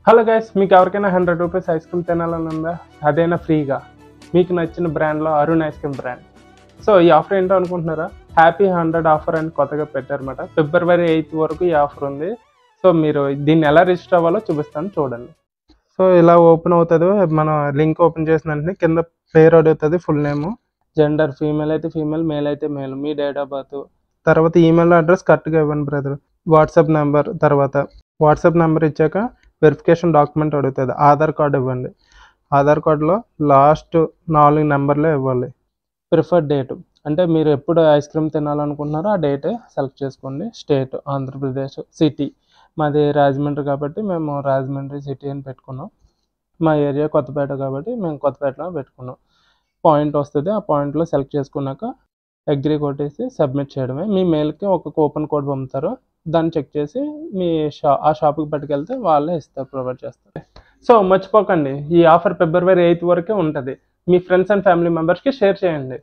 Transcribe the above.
Hello guys, మీకు ఎవరికైనా 100 rupees ice cream తినాలని ఉందా? అదైనా ఫ్రీగా మీకు నచ్చిన బ్రాండ్లో Arun ice cream brand. So ఈ ఆఫర్ ఏంటో అనుకుంటున్నారా? హ్యాపీ 100 ఆఫర్ అని కొత్తగా పెట్టారన్నమాట. ఫిబ్రవరి 8 వరకు ఈ ఆఫర్ ఉంది. సో మీరు దీన్ని ఎలా రిజిస్టర్ అవ్వాలో చూపిస్తాను, చూడండి. సో ఇలా ఓపెన్ అవుతుంది. మనం లింక్ ఓపెన్ చేసిన వెంటనే కింద పేరు అడుగుతుంది, ఫుల్ నేము, జెండర్ ఫీమేల్ అయితే ఫీమేల్, మేల్ అయితే male, me date of birth, తర్వాత ఈమెయిల్ అడ్రస్ కరెక్ట్గా ఇవ్వండి బ్రదర్, వాట్సాప్ నెంబర్, తర్వాత వాట్సాప్ నెంబర్ ఇచ్చాక వెరిఫికేషన్ డాక్యుమెంట్ అడుగుతుంది, ఆధార్ కార్డు ఇవ్వండి. ఆధార్ కార్డులో లాస్ట్ 4 నెంబర్లే ఇవ్వాలి. ప్రిఫర్డ్ డేట్ అంటే మీరు ఎప్పుడు ఐస్ క్రీమ్ తినాలనుకుంటున్నారో ఆ డేటే సెలెక్ట్ చేసుకోండి. స్టేట్ ఆంధ్రప్రదేశ్, సిటీ మాది రాజమండ్రి కాబట్టి మేము రాజమండ్రి సిటీ అని పెట్టుకున్నాం. మా ఏరియా కొత్తపేట కాబట్టి మేము కొత్తపేటలో పెట్టుకున్నాం. పాయింట్ వస్తుంది, ఆ పాయింట్లో సెలెక్ట్ చేసుకున్నాక అగ్రీ కొట్టేసి సబ్మిట్ చేయడమే. మీ మెయిల్కి ఒక కూపన్ కోడ్ పంపుతారు, దాన్ని చెక్ చేసి మీ ఆ షాప్కి పట్టుకెళ్తే వాళ్ళే ఇస్తారు, ప్రొవైడ్ చేస్తారు. సో మర్చిపోకండి, ఈ ఆఫర్ ఫిబ్రవరి 8 వరకే ఉంటుంది. మీ ఫ్రెండ్స్ అండ్ ఫ్యామిలీ మెంబర్స్కి షేర్ చేయండి.